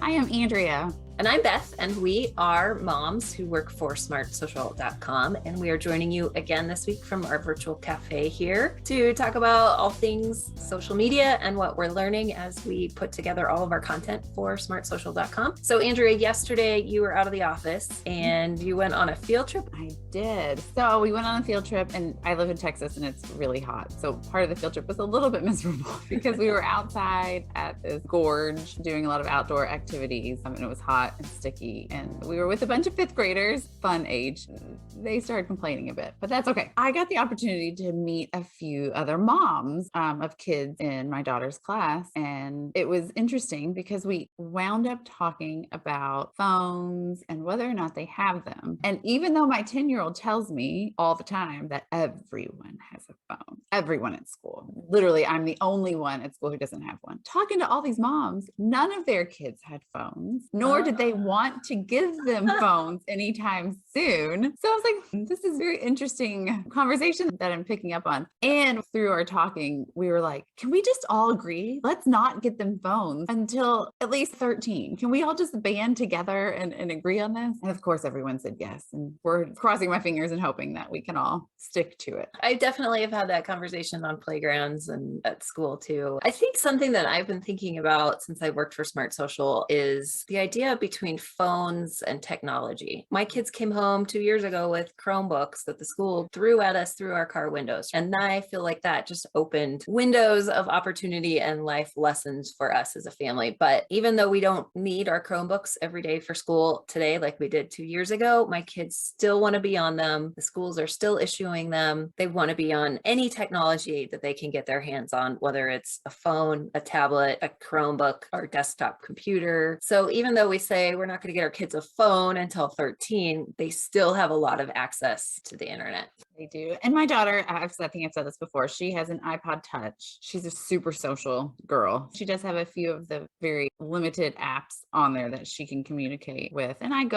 I am Andrea. And I'm Beth, and we are moms who work for smartsocial.com. And we are joining you again this week from our virtual cafe here to talk about all things social media and what we're learning as we put together all of our content for smartsocial.com. So Andrea, yesterday you were out of the office and you went on a field trip. I did. So we went on a field trip, and I live in Texas and it's really hot. So part of the field trip was a little bit miserable because we were outside at this gorge doing a lot of outdoor activities, and it was hot and sticky, and we were with a bunch of fifth graders, fun age. They started complaining a bit, but that's okay. I got the opportunity to meet a few other moms of kids in my daughter's class, and it was interesting because we wound up talking about phones and whether or not they have them. And even though my 10-year-old tells me all the time that everyone has a phone, everyone at school, literally I'm the only one at school who doesn't have one. Talking to all these moms, none of their kids had phones, nor did they want to give them phones anytime soon. So I was like, this is very interesting conversation that I'm picking up on. And through our talking, we were like, can we just all agree? Let's not get them phones until at least 13. Can we all just band together and agree on this? And of course, everyone said yes. And we're crossing my fingers and hoping that we can all stick to it. I definitely have had that conversation on playgrounds and at school too. I think something that I've been thinking about since I worked for Smart Social is the idea between phones and technology. My kids came home 2 years ago with Chromebooks that the school threw at us through our car windows. And I feel like that just opened windows of opportunity and life lessons for us as a family. But even though we don't need our Chromebooks every day for school today, like we did 2 years ago, my kids still want to be on them. The schools are still issuing them. They want to be on any technology that they can get their hands on, whether it's a phone, a tablet, a Chromebook, or desktop computer. So even though we say we're not going to get our kids a phone until 13, they still have a lot of access to the internet. They do. And my daughter, I think I've said this before, she has an iPod Touch. She's a super social girl. She does have a few of the very limited apps on there that she can communicate with. And I'm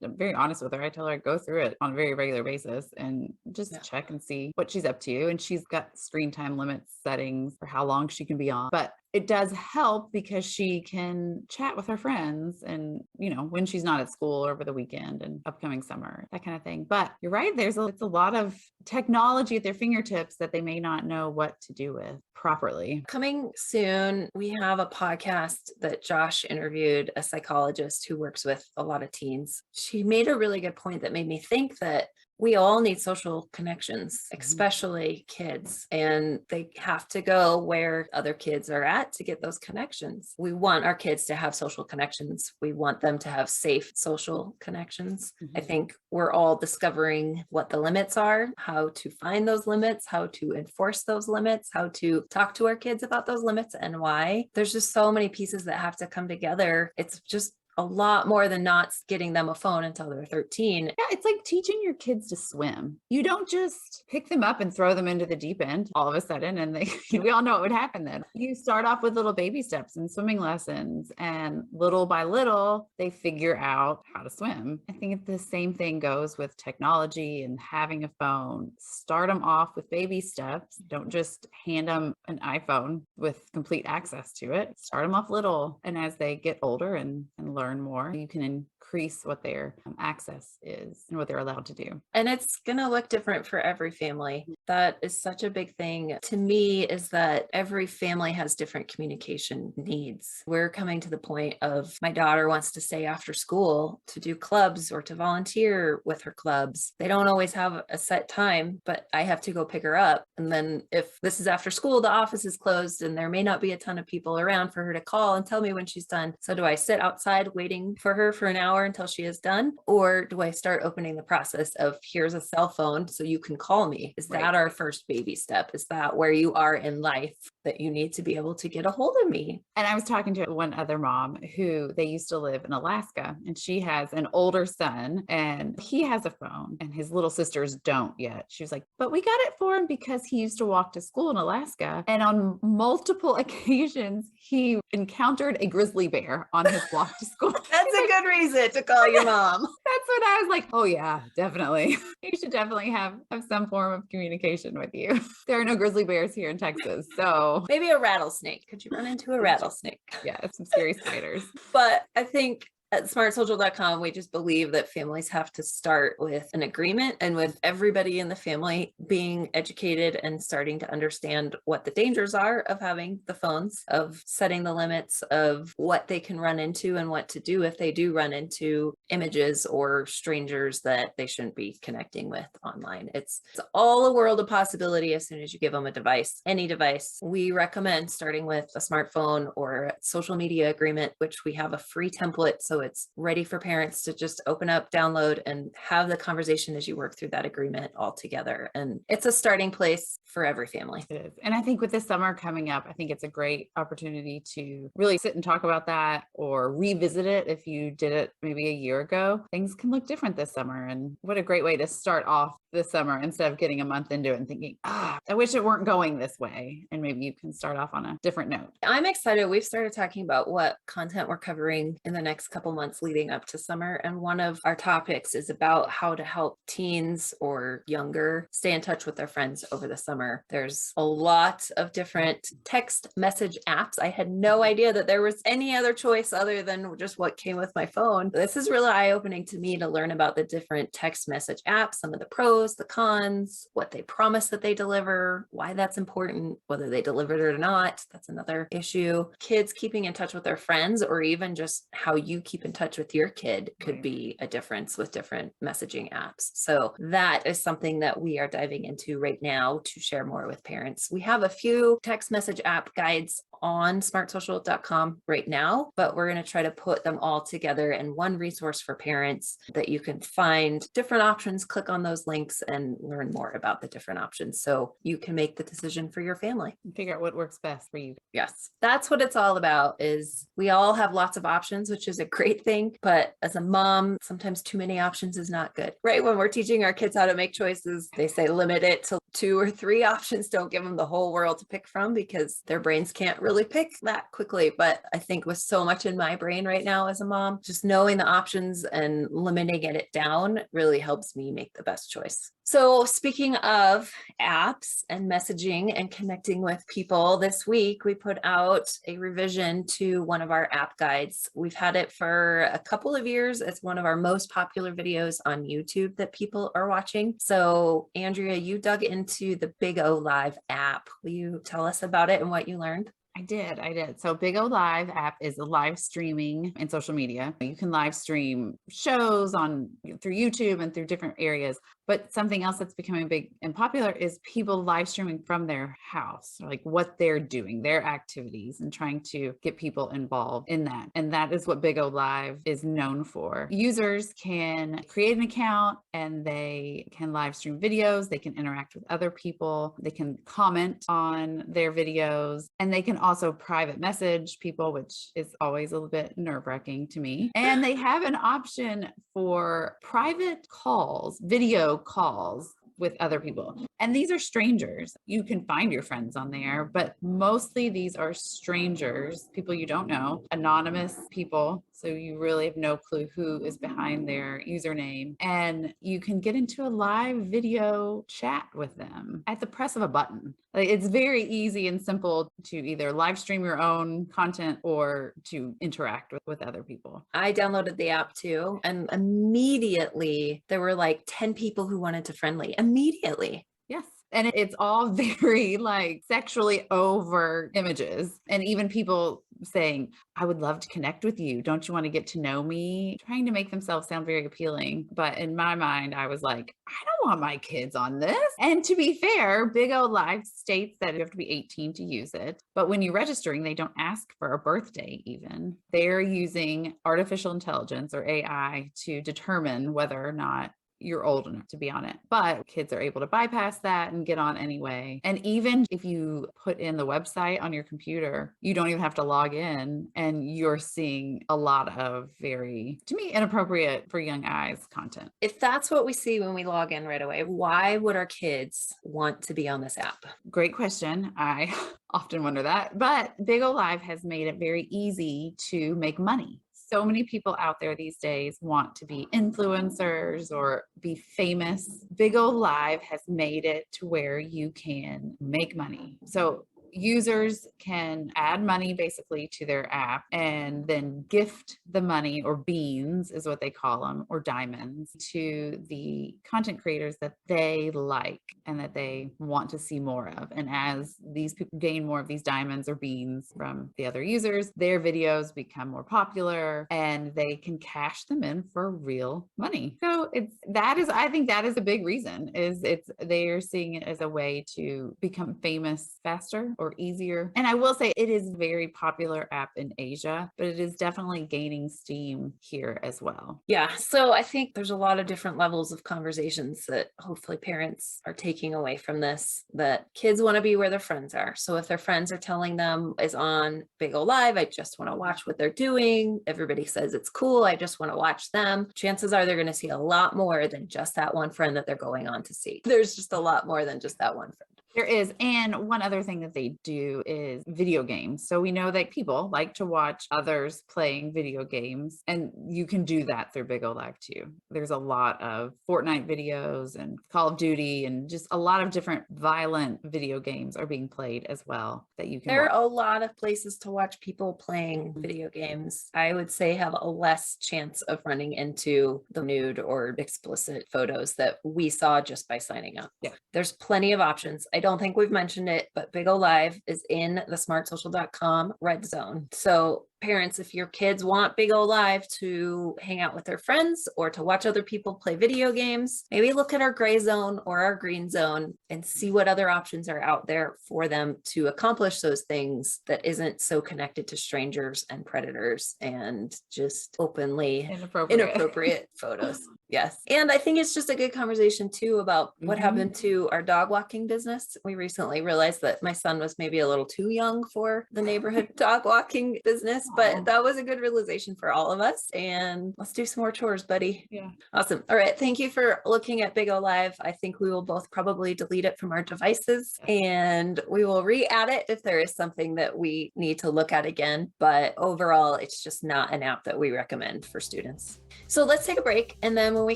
very honest with her. I tell her I go through it on a very regular basis and just check and see what she's up to. And she's got screen time limits settings for how long she can be on. But it does help because she can chat with her friends and, when she's not at school over the weekend and upcoming summer, that kind of thing. But you're right. It's a lot of technology at their fingertips that they may not know what to do with properly. Coming soon, we have a podcast that Josh interviewed a psychologist who works with a lot of teens. She made a really good point that made me think that we all need social connections, especially kids, and they have to go where other kids are at to get those connections. We want our kids to have social connections. We want them to have safe social connections. I think we're all discovering what the limits are, how to find those limits, how to enforce those limits, how to talk to our kids about those limits and why. There's just so many pieces that have to come together. It's just a lot more than not getting them a phone until they're 13. Yeah, it's like teaching your kids to swim. You don't just pick them up and throw them into the deep end all of a sudden. And we all know what would happen then. You start off with little baby steps and swimming lessons, and little by little, they figure out how to swim. I think the same thing goes with technology and having a phone. Start them off with baby steps. Don't just hand them an iPhone with complete access to it. Start them off little. And as they get older and learn more, you can increase what their access is and what they're allowed to do. And it's going to look different for every family. That is such a big thing to me, is that every family has different communication needs. We're coming to the point of my daughter wants to stay after school to do clubs or to volunteer with her clubs. They don't always have a set time, but I have to go pick her up. And then if this is after school, the office is closed and there may not be a ton of people around for her to call and tell me when she's done. So do I sit outside waiting for her for an hour until she is done? Or do I start opening the process of, here's a cell phone so you can call me? Is that our first baby step? Is that where you are in life, that you need to be able to get a hold of me? And I was talking to one other mom who they used to live in Alaska, and she has an older son and he has a phone and his little sisters don't yet. She was like, but we got it for him because he used to walk to school in Alaska. And on multiple occasions, he encountered a grizzly bear on his walk to school. That's a good reason to call your mom. That's when I was like, oh yeah, definitely. You should definitely have some form of communication with you. There are no grizzly bears here in Texas. So So maybe a rattlesnake. Could you run into a rattlesnake? yeah, some scary spiders. But I think at smartsocial.com, we just believe that families have to start with an agreement and with everybody in the family being educated and starting to understand what the dangers are of having the phones, of setting the limits of what they can run into and what to do if they do run into images or strangers that they shouldn't be connecting with online. It's all a world of possibility as soon as you give them a device, any device. We recommend starting with a smartphone or a social media agreement, which we have a free template. So it's ready for parents to just open up, download, and have the conversation as you work through that agreement all together. And it's a starting place for every family. It is. And I think with this summer coming up, I think it's a great opportunity to really sit and talk about that or revisit it. If you did it maybe a year ago, things can look different this summer. And what a great way to start off this summer instead of getting a month into it and thinking, I wish it weren't going this way. And maybe you can start off on a different note. I'm excited. We've started talking about what content we're covering in the next couple months leading up to summer. And one of our topics is about how to help teens or younger stay in touch with their friends over the summer. There's a lot of different text message apps. I had no idea that there was any other choice other than just what came with my phone. This is really eye-opening to me to learn about the different text message apps, some of the pros, the cons, what they promise that they deliver, why that's important, whether they delivered it or not. That's another issue. Kids keeping in touch with their friends, or even just how you keep in touch with your kid, could be a difference with different messaging apps. So that is something that we are diving into right now to share more with parents. We have a few text message app guides on smartsocial.com right now, but we're going to try to put them all together in one resource for parents that you can find different options, click on those links and learn more about the different options so you can make the decision for your family and figure out what works best for you. Yes, that's what it's all about. Is we all have lots of options, which is a great thing, but as a mom, sometimes too many options is not good, right? When we're teaching our kids how to make choices, they say limit it to 2 or 3 options. Don't give them the whole world to pick from because their brains can't really pick that quickly. But I think with so much in my brain right now as a mom, just knowing the options and limiting it down really helps me make the best choice. So speaking of apps and messaging and connecting with people, this week we put out a revision to one of our app guides. We've had it for a couple of years. It's one of our most popular videos on YouTube that people are watching. So Andrea, you dug into the BIGO Live app. Will you tell us about it and what you learned? I did. So BIGO Live app is a live streaming and social media. You can live stream shows through YouTube and through different areas. But something else that's becoming big and popular is people live streaming from their house, like what they're doing, their activities, and trying to get people involved in that. And that is what BIGO Live is known for. Users can create an account and they can live stream videos. They can interact with other people. They can comment on their videos, and they can also private message people, which is always a little bit nerve-wracking to me. And they have an option for private calls, video calls with other people. And these are strangers. You can find your friends on there, but mostly these are strangers, people you don't know, anonymous people. So you really have no clue who is behind their username. And you can get into a live video chat with them at the press of a button. Like, it's very easy and simple to either live stream your own content or to interact with other people. I downloaded the app too, and immediately there were like 10 people who wanted to friendly. Immediately. Yes. And it's all very like sexually over images. And even people saying, I would love to connect with you. Don't you want to get to know me? Trying to make themselves sound very appealing. But in my mind, I was like, I don't want my kids on this. And to be fair, BIGO Live states that you have to be 18 to use it. But when you're registering, they don't ask for a birthday even. They're using artificial intelligence or AI to determine whether or not you're old enough to be on it. But kids are able to bypass that and get on anyway. And even if you put in the website on your computer, you don't even have to log in, and you're seeing a lot of very, to me, inappropriate for young eyes content. If that's what we see when we log in right away, why would our kids want to be on this app? Great question. I often wonder that. But BIGO Live has made it very easy to make money. So many people out there these days want to be influencers or be famous. BIGO Live has made it to where you can make money. So users can add money basically to their app and then gift the money, or beans is what they call them, or diamonds, to the content creators that they like and that they want to see more of. And as these people gain more of these diamonds or beans from the other users, their videos become more popular and they can cash them in for real money. So I think that is a big reason, is they're seeing it as a way to become famous faster or easier. And I will say it is a very popular app in Asia, but it is definitely gaining steam here as well. Yeah. So I think there's a lot of different levels of conversations that hopefully parents are taking away from this, that kids want to be where their friends are. So if their friends are telling them is on BIGO Live, I just want to watch what they're doing. Everybody says it's cool, I just want to watch them. Chances are they're going to see a lot more than just that one friend that they're going on to see. There's just a lot more than just that one friend. There is. And one other thing that they do is video games. So we know that people like to watch others playing video games, and you can do that through BIGO Live too. There's a lot of Fortnite videos and Call of Duty, and just a lot of different violent video games are being played as well that you can There watch. are a lot of places to watch people playing video games. I would say have a less chance of running into the nude or explicit photos that we saw just by signing up. Yeah. There's plenty of options. I don't think we've mentioned it, but BIGO Live is in the smartsocial.com red zone. So parents, if your kids want BIGO Live to hang out with their friends or to watch other people play video games, maybe look at our gray zone or our green zone and see what other options are out there for them to accomplish those things that isn't so connected to strangers and predators and just openly inappropriate photos. Yes. And I think it's just a good conversation too about what happened to our dog walking business. We recently realized that my son was maybe a little too young for the neighborhood dog walking business, but that was a good realization for all of us. And let's do some more chores, buddy. Yeah. Awesome. All right. Thank you for looking at BIGO Live. I think we will both probably delete it from our devices and we will re-add it if there is something that we need to look at again. But overall, it's just not an app that we recommend for students. So let's take a break. And then when we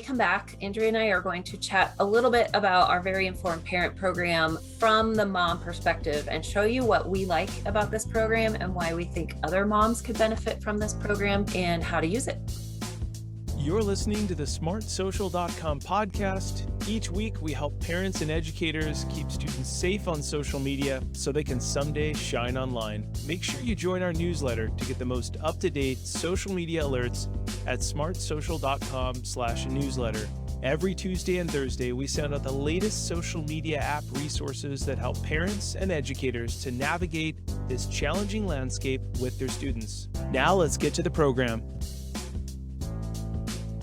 come back, Andrea and I are going to chat a little bit about our Very Informed Parent program from the mom perspective and show you what we like about this program and why we think other moms could benefit from this program and how to use it. You're listening to the smartsocial.com podcast. Each week, we help parents and educators keep students safe on social media so they can someday shine online. Make sure you join our newsletter to get the most up-to-date social media alerts at smartsocial.com/newsletter. Every Tuesday and Thursday, we send out the latest social media app resources that help parents and educators to navigate this challenging landscape with their students. Now let's get to the program.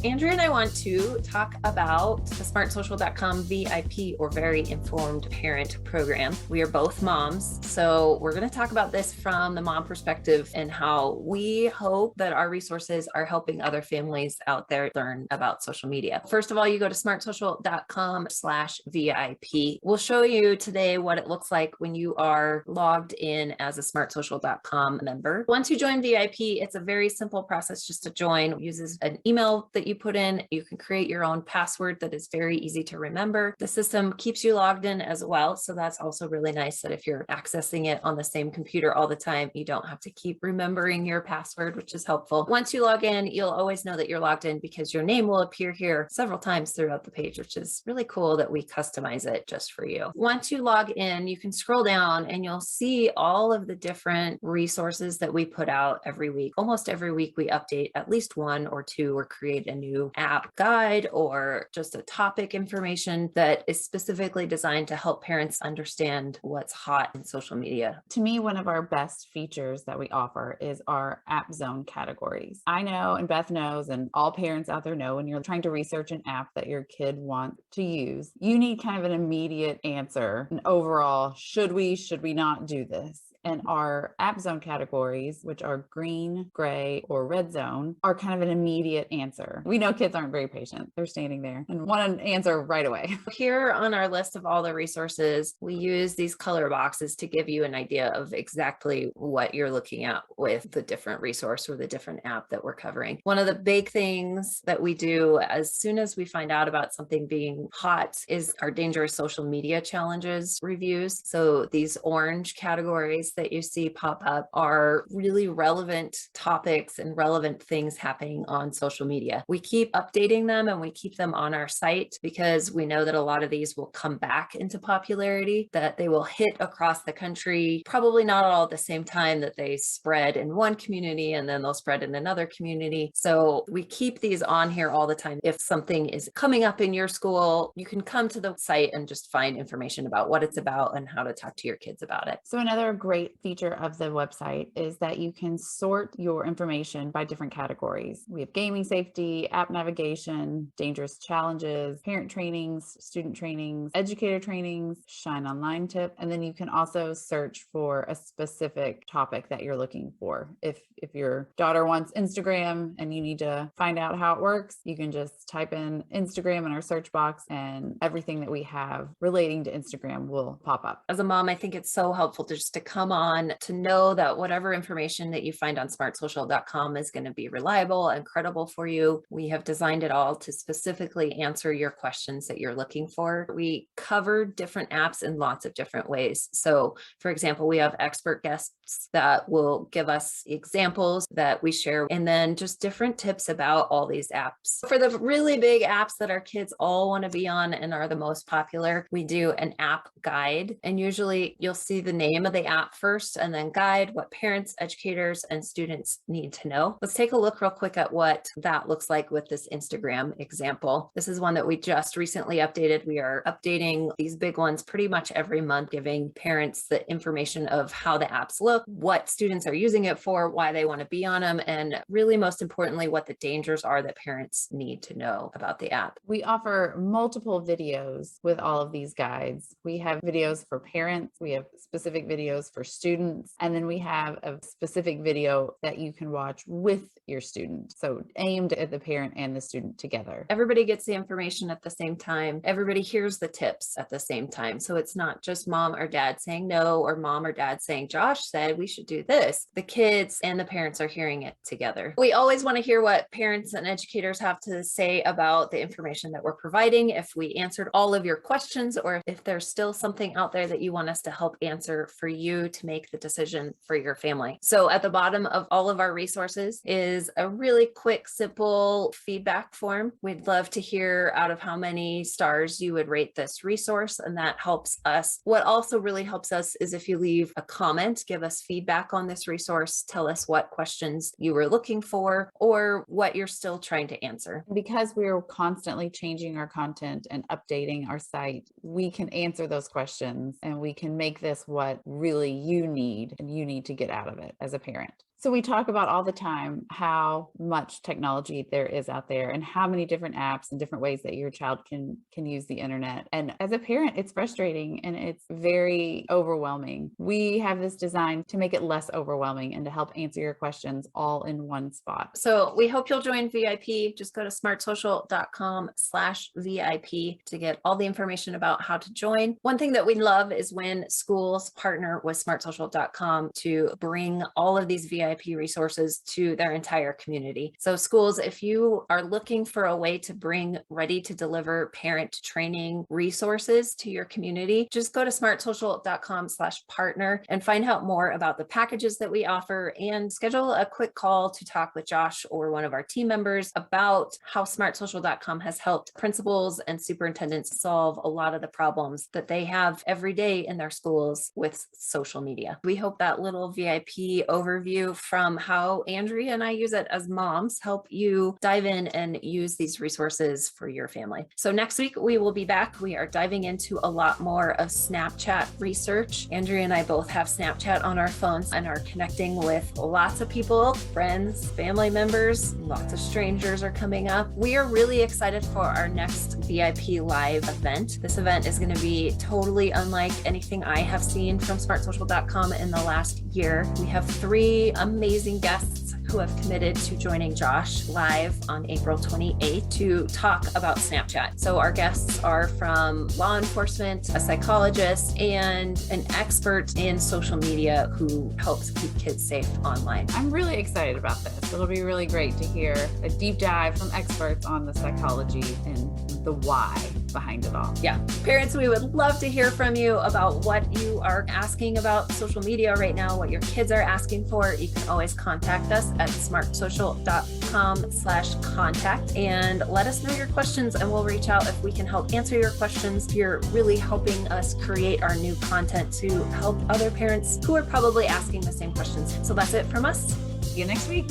Andrea and I want to talk about the smartsocial.com VIP, or Very Informed Parent program. We are both moms, so we're going to talk about this from the mom perspective and how we hope that our resources are helping other families out there learn about social media. First of all, you go to smartsocial.com/VIP. We'll show you today what it looks like when you are logged in as a smartsocial.com member. Once you join VIP, it's a very simple process just to join. It uses an email that you put in. You can create your own password that is very easy to remember. The system keeps you logged in as well. So that's also really nice that if you're accessing it on the same computer all the time, you don't have to keep remembering your password, which is helpful. Once you log in, you'll always know that you're logged in because your name will appear here several times throughout the page, which is really cool that we customize it just for you. Once you log in, you can scroll down and you'll see all of the different resources that we put out every week. Almost every week we update at least one or two or create a new app guide or just a topic information that is specifically designed to help parents understand what's hot in social media. To me, one of our best features that we offer is our app zone categories. I know, and Beth knows, and all parents out there know, when you're trying to research an app that your kid wants to use, you need kind of an immediate answer, an overall, should we not do this? And our app zone categories, which are green, gray, or red zone, are kind of an immediate answer. We know kids aren't very patient. They're standing there and want an answer right away. Here on our list of all the resources, we use these color boxes to give you an idea of exactly what you're looking at with the different resource or the different app that we're covering. One of the big things that we do as soon as we find out about something being hot is our dangerous social media challenges reviews. So these orange categories that you see pop up are really relevant topics and relevant things happening on social media. We keep updating them and we keep them on our site because we know that a lot of these will come back into popularity, that they will hit across the country, probably not all at the same time that they spread in one community and then they'll spread in another community. So we keep these on here all the time. If something is coming up in your school, you can come to the site and just find information about what it's about and how to talk to your kids about it. So another great feature of the website is that you can sort your information by different categories. We have gaming safety, app navigation, dangerous challenges, parent trainings, student trainings, educator trainings, Shine Online tip, and then you can also search for a specific topic that you're looking for. If your daughter wants Instagram and you need to find out how it works, you can just type in Instagram in our search box and everything that we have relating to Instagram will pop up. As a mom, I think it's so helpful to come on, to know that whatever information that you find on smartsocial.com is going to be reliable and credible for you. We have designed it all to specifically answer your questions that you're looking for. We cover different apps in lots of different ways. So for example, we have expert guests that will give us examples that we share, and then just different tips about all these apps. For the really big apps that our kids all want to be on and are the most popular, we do an app guide. And usually you'll see the name of the app first and then guide, what parents, educators, and students need to know. Let's take a look real quick at what that looks like with this Instagram example. This is one that we just recently updated. We are updating these big ones pretty much every month, giving parents the information of how the apps look, what students are using it for, why they want to be on them, and really most importantly, what the dangers are that parents need to know about the app. We offer multiple videos with all of these guides. We have videos for parents, we have specific videos for students, and then we have a specific video that you can watch with your student. So aimed at the parent and the student together. Everybody gets the information at the same time. Everybody hears the tips at the same time. So it's not just mom or dad saying no, or mom or dad saying, Josh said we should do this. The kids and the parents are hearing it together. We always want to hear what parents and educators have to say about the information that we're providing. If we answered all of your questions, or if there's still something out there that you want us to help answer for you to make the decision for your family. So at the bottom of all of our resources is a really quick, simple feedback form. We'd love to hear out of how many stars you would rate this resource, and that helps us. What also really helps us is if you leave a comment, give us feedback on this resource, tell us what questions you were looking for or what you're still trying to answer. Because we're constantly changing our content and updating our site, we can answer those questions and we can make this what really you need and you need to get out of it as a parent. So we talk about all the time how much technology there is out there and how many different apps and different ways that your child can use the internet. And as a parent, it's frustrating and it's very overwhelming. We have this designed to make it less overwhelming and to help answer your questions all in one spot. So we hope you'll join VIP. Just go to smartsocial.com/VIP to get all the information about how to join. One thing that we love is when schools partner with smartsocial.com to bring all of these VIP resources to their entire community. So schools, if you are looking for a way to bring ready to deliver parent training resources to your community, just go to smartsocial.com/partner and find out more about the packages that we offer and schedule a quick call to talk with Josh or one of our team members about how smartsocial.com has helped principals and superintendents solve a lot of the problems that they have every day in their schools with social media. We hope that little VIP overview from how Andrea and I use it as moms, help you dive in and use these resources for your family. So next week we will be back. We are diving into a lot more of Snapchat research. Andrea and I both have Snapchat on our phones and are connecting with lots of people, friends, family members, lots of strangers are coming up. We are really excited for our next VIP live event. This event is going to be totally unlike anything I have seen from smartsocial.com in the last year. We have 3 amazing guests who have committed to joining Josh live on April 28th to talk about Snapchat. So our guests are from law enforcement, a psychologist, and an expert in social media who helps keep kids safe online. I'm really excited about this. It'll be really great to hear a deep dive from experts on the psychology and the why behind it all. Yeah. Parents, we would love to hear from you about what you are asking about social media right now, what your kids are asking for. You can always contact us at smartsocial.com/contact and let us know your questions, and we'll reach out if we can help answer your questions. You're really helping us create our new content to help other parents who are probably asking the same questions. So that's it from us. See you next week.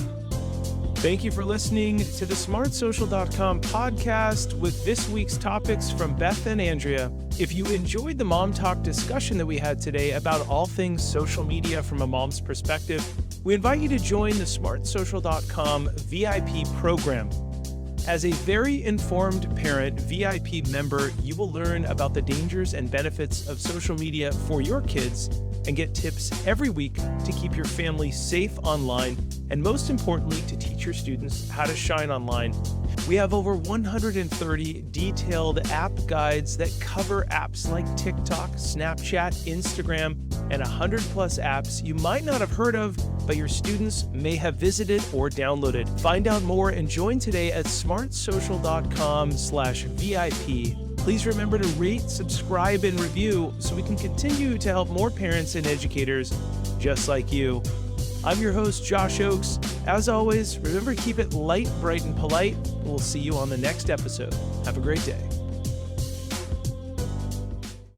Thank you for listening to the smartsocial.com podcast with this week's topics from Beth and Andrea. If you enjoyed the Mom Talk discussion that we had today about all things social media from a mom's perspective, we invite you to join the smartsocial.com VIP program. As a very informed parent VIP member, you will learn about the dangers and benefits of social media for your kids and get tips every week to keep your family safe online, and most importantly, to teach your students how to shine online. We have over 130 detailed app guides that cover apps like TikTok, Snapchat, Instagram, and 100 plus apps you might not have heard of, but your students may have visited or downloaded. Find out more and join today at smartsocial.com/VIP. Please remember to rate, subscribe, and review so we can continue to help more parents and educators just like you. I'm your host, Josh Oakes. As always, remember to keep it light, bright, and polite. We'll see you on the next episode. Have a great day.